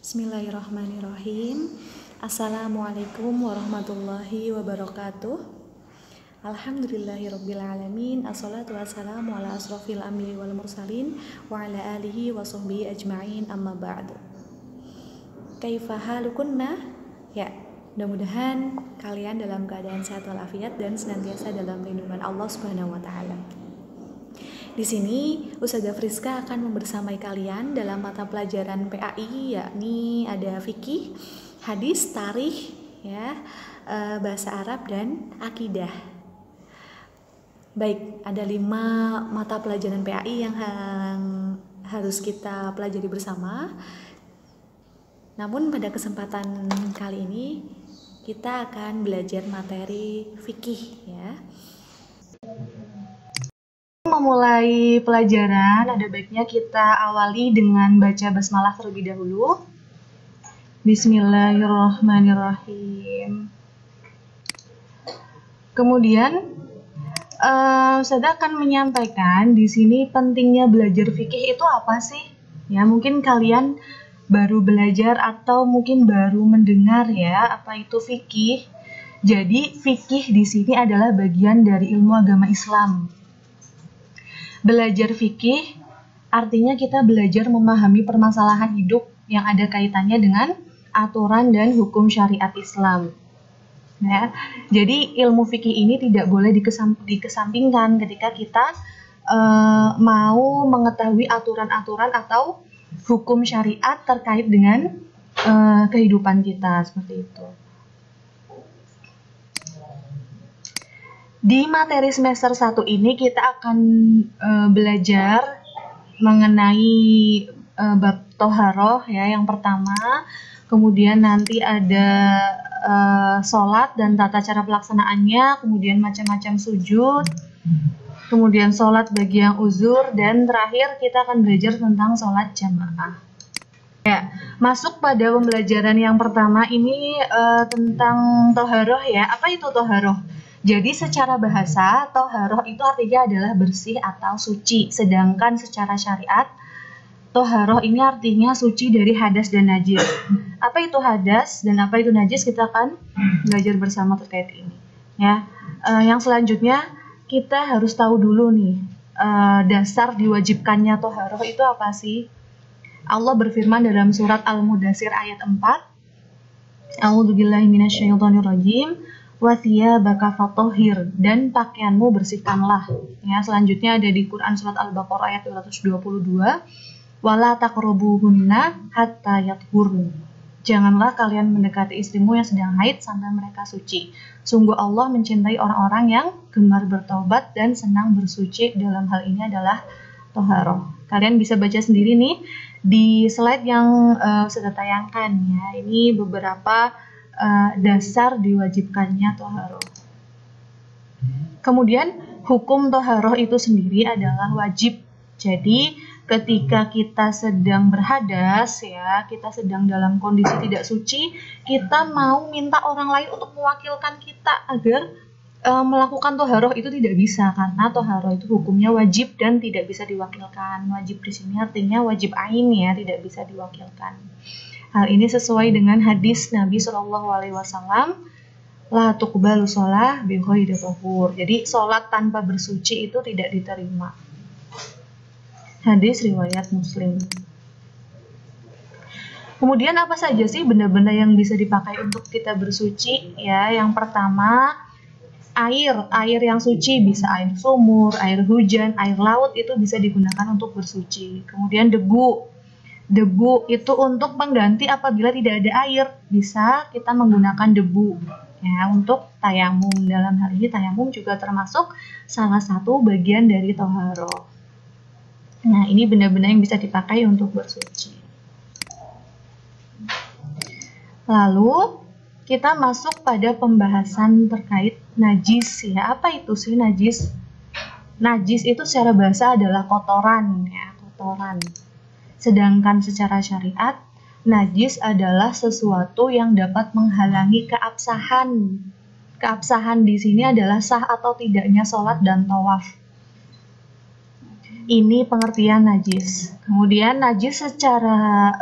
Bismillahirrahmanirrahim. Assalamualaikum warahmatullahi wabarakatuh. Alhamdulillahirrabbilalamin. Assalatu wassalamu ala asrafil anbiya'i wal mursalin wa ala alihi wa sahbihi ajma'in, amma ba'du. Kaifa halukunna? Ya, mudah-mudahan kalian dalam keadaan sehat walafiat dan senantiasa dalam lindungan Allah Subhanahu wa taala. Di sini Ustazah Friska akan membersamai kalian dalam mata pelajaran PAI, yakni ada fikih, hadis, tarikh, ya, bahasa Arab dan akidah. Baik, ada 5 mata pelajaran PAI yang harus kita pelajari bersama. Namun pada kesempatan kali ini kita akan belajar materi fikih, ya. Memulai pelajaran, ada baiknya kita awali dengan baca basmalah terlebih dahulu. Bismillahirrahmanirrahim. Kemudian Ustazah akan menyampaikan di sini pentingnya belajar fikih itu apa sih? Ya, mungkin kalian baru belajar atau mungkin baru mendengar ya apa itu fikih. Jadi fikih di sini adalah bagian dari ilmu agama Islam. Belajar fikih artinya kita belajar memahami permasalahan hidup yang ada kaitannya dengan aturan dan hukum syariat Islam. Ya, jadi ilmu fikih ini tidak boleh dikesampingkan ketika kita mau mengetahui aturan-aturan atau hukum syariat terkait dengan kehidupan kita, seperti itu. Di materi semester 1 ini kita akan belajar mengenai bab toharoh ya, yang pertama. Kemudian nanti ada sholat dan tata cara pelaksanaannya, kemudian macam-macam sujud, kemudian sholat bagi yang uzur, dan terakhir kita akan belajar tentang sholat jamaah. Ya, masuk pada pembelajaran yang pertama ini tentang toharoh ya. Apa itu toharoh? Jadi secara bahasa, toharoh itu artinya adalah bersih atau suci. Sedangkan secara syariat, toharoh ini artinya suci dari hadas dan najis. Apa itu hadas dan apa itu najis, kita akan belajar bersama terkait ini. Ya, yang selanjutnya kita harus tahu dulu nih, dasar diwajibkannya toharoh itu apa sih? Allah berfirman dalam surat Al-Mudaththir ayat 4. A'udzubillahi minasyaitonirrajim. Wathiyabaka fatahhir, dan pakaianmu bersihkanlah. Ya, selanjutnya ada di Quran surat Al-Baqarah ayat 222. Wala taqrabuhunna hatta yathurn. Janganlah kalian mendekati istrimu yang sedang haid sampai mereka suci. Sungguh Allah mencintai orang-orang yang gemar bertaubat dan senang bersuci. Dalam hal ini adalah toharoh. Kalian bisa baca sendiri nih di slide yang sudah tayangkan ya. Ini beberapa dasar diwajibkannya toharoh. Kemudian hukum toharoh itu sendiri adalah wajib. Jadi ketika kita sedang berhadas ya, kita sedang dalam kondisi tidak suci, kita mau minta orang lain untuk mewakilkan kita agar melakukan toharoh itu tidak bisa, karena toharoh itu hukumnya wajib dan tidak bisa diwakilkan. Wajib di sini artinya wajib ain ya, tidak bisa diwakilkan. Hal ini sesuai dengan hadis Nabi Shallallahu Alaihi Wasallam, la tuqbalu sholah bi ghairi tahur. Jadi sholat tanpa bersuci itu tidak diterima. Hadis riwayat Muslim. Kemudian apa saja sih benda-benda yang bisa dipakai untuk kita bersuci? Ya, yang pertama air yang suci, bisa air sumur, air hujan, air laut, itu bisa digunakan untuk bersuci. Kemudian debu itu untuk pengganti apabila tidak ada air, bisa kita menggunakan debu ya untuk tayamum. Dalam hal ini tayamum juga termasuk salah satu bagian dari toharoh. Nah, ini benda-benda yang bisa dipakai untuk bersuci. Lalu kita masuk pada pembahasan terkait najis ya. Apa itu sih najis? Najis itu secara bahasa adalah kotoran ya, kotoran. Sedangkan secara syariat, najis adalah sesuatu yang dapat menghalangi keabsahan. Keabsahan di sini adalah sah atau tidaknya sholat dan tawaf. Ini pengertian najis. Kemudian najis secara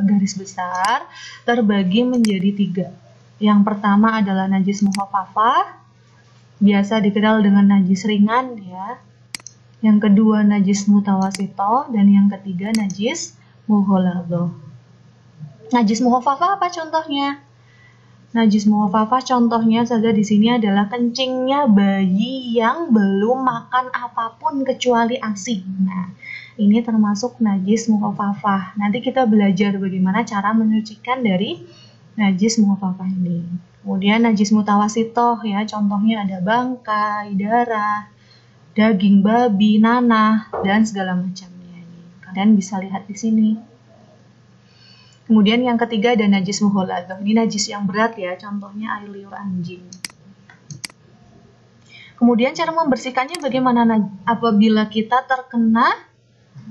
garis besar terbagi menjadi 3. Yang pertama adalah najis mukhafafah, biasa dikenal dengan najis ringan ya. Yang kedua najis mutawasito, dan yang ketiga najis mughalladhah. Najis mukhafafah apa contohnya? Najis mukhafafah contohnya saja di sini adalah kencingnya bayi yang belum makan apapun kecuali ASI. Nah, ini termasuk najis mukhafafah. Nanti kita belajar bagaimana cara menyucikan dari najis mukhafafah ini. Kemudian najis mutawasitoh ya, contohnya ada bangkai, darah, daging babi, nanah, dan segala macamnya. Kalian bisa lihat di sini. Kemudian yang ketiga ada najis mughalladhah. Ini najis yang berat ya, contohnya air liur anjing. Kemudian cara membersihkannya bagaimana apabila kita terkena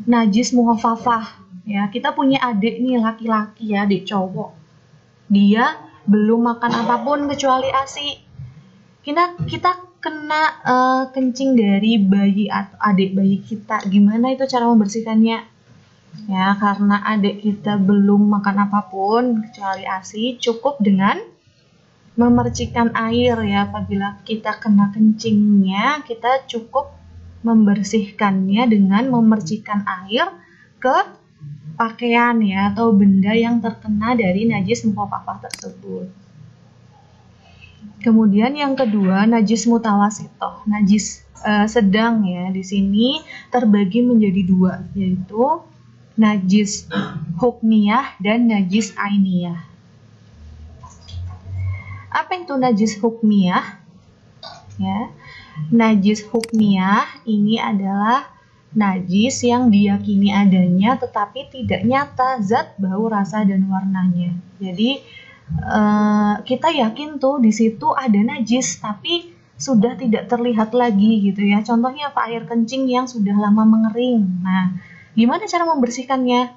najis mukhafafah. Ya, kita punya adik nih laki-laki ya, adik cowok. Dia belum makan apapun kecuali ASI. Kita kena kencing dari bayi atau adik bayi kita. Gimana itu cara membersihkannya? Ya, karena adik kita belum makan apapun kecuali ASI, cukup dengan memercikan air ya. Apabila kita kena kencingnya, kita cukup membersihkannya dengan memercikan air ke pakaian ya, atau benda yang terkena dari najis mukhafafah tersebut. Kemudian yang kedua, najis mutawasitoh, najis sedang ya. Di sini terbagi menjadi 2, yaitu najis hukmiyah dan najis ainiyah. Apa itu najis hukmiyah? Ya, najis hukmiyah ini adalah najis yang diyakini adanya tetapi tidak nyata zat, bau, rasa, dan warnanya. Jadi kita yakin tuh di situ ada najis tapi sudah tidak terlihat lagi gitu ya. Contohnya apa? Air kencing yang sudah lama mengering. Nah, gimana cara membersihkannya?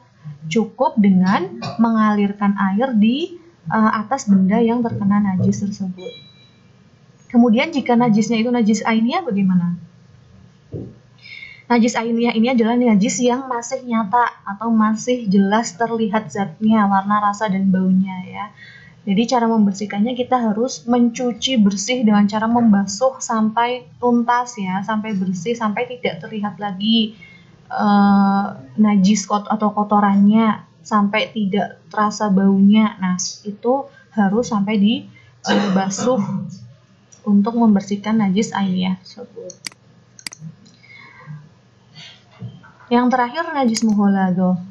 Cukup dengan mengalirkan air di atas benda yang terkena najis tersebut. Kemudian jika najisnya itu najis ainiyah bagaimana? Najis ainiyah ini adalah najis yang masih nyata atau masih jelas terlihat zatnya, warna, rasa, dan baunya ya. Jadi cara membersihkannya kita harus mencuci bersih dengan cara membasuh sampai tuntas ya, sampai bersih, sampai tidak terlihat lagi najis atau kotorannya, sampai tidak terasa baunya. Nah, itu harus sampai dibasuh untuk membersihkan najis ainiyah tersebut. Yang terakhir najis mughalladhah.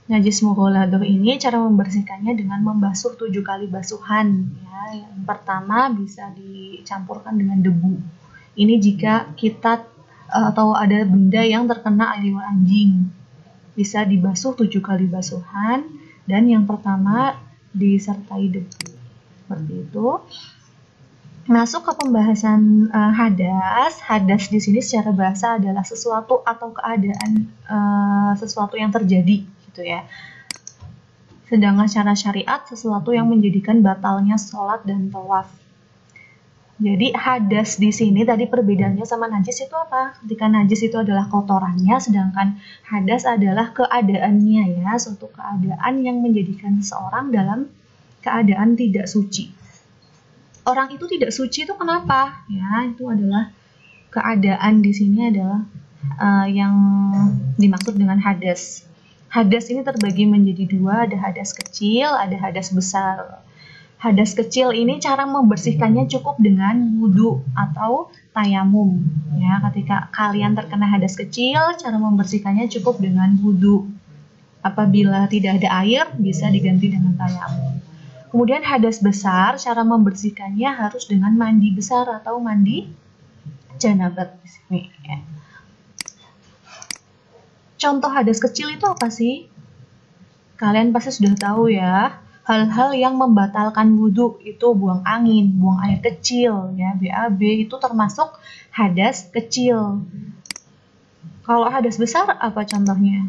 Najis mughalladhah ini cara membersihkannya dengan membasuh 7 kali basuhan ya. Yang pertama bisa dicampurkan dengan debu. Ini jika kita atau ada benda yang terkena air liur anjing, bisa dibasuh 7 kali basuhan, dan yang pertama disertai debu. Seperti itu. Masuk ke pembahasan hadas. Hadas di sini secara bahasa adalah sesuatu atau keadaan sesuatu yang terjadi gitu ya. Sedangkan secara syariat sesuatu yang menjadikan batalnya sholat dan tawaf. Jadi hadas di sini tadi perbedaannya sama najis itu apa? Ketika najis itu adalah kotorannya, sedangkan hadas adalah keadaannya ya, suatu keadaan yang menjadikan seseorang dalam keadaan tidak suci. Orang itu tidak suci itu kenapa? Ya, itu adalah keadaan di sini adalah yang dimaksud dengan hadas. Hadas ini terbagi menjadi 2, ada hadas kecil, ada hadas besar. Hadas kecil ini cara membersihkannya cukup dengan wudhu atau tayamum. Ya, ketika kalian terkena hadas kecil, cara membersihkannya cukup dengan wudhu. Apabila tidak ada air, bisa diganti dengan tayamum. Kemudian hadas besar, cara membersihkannya harus dengan mandi besar atau mandi janabat di sini. Ya. Contoh hadas kecil itu apa sih? Kalian pasti sudah tahu ya. Hal-hal yang membatalkan wudhu itu buang angin, buang air kecil, ya, BAB itu termasuk hadas kecil. Kalau hadas besar apa contohnya?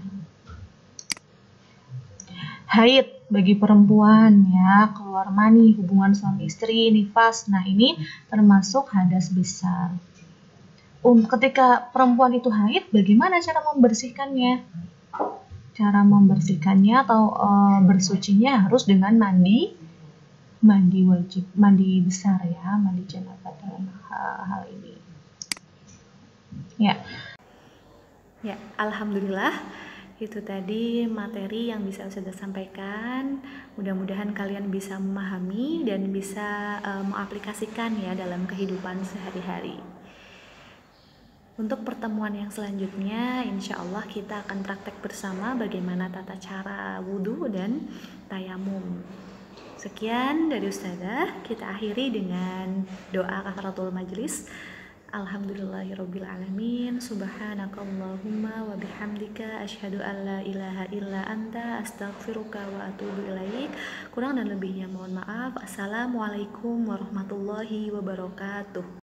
Haid bagi perempuan ya, keluar mani, hubungan suami istri, nifas. Nah, ini termasuk hadas besar. Ketika perempuan itu haid, bagaimana cara membersihkannya? Cara membersihkannya atau bersucinya harus dengan mandi wajib, mandi besar ya, mandi janabah dalam hal ini. Ya, alhamdulillah itu tadi materi yang bisa Ustazah sampaikan. Mudah-mudahan kalian bisa memahami dan bisa mengaplikasikan ya dalam kehidupan sehari-hari. Untuk pertemuan yang selanjutnya, insya Allah kita akan praktek bersama bagaimana tata cara wudhu dan tayamum. Sekian dari Ustazah, kita akhiri dengan doa kafaratul majlis. Alhamdulillahirrabbilalamin. Subhanakallahumma wa bihamdika asyhadu an la ilaha illa anta astaghfiruka wa atubu ilaik. Kurang dan lebihnya mohon maaf. Assalamualaikum warahmatullahi wabarakatuh.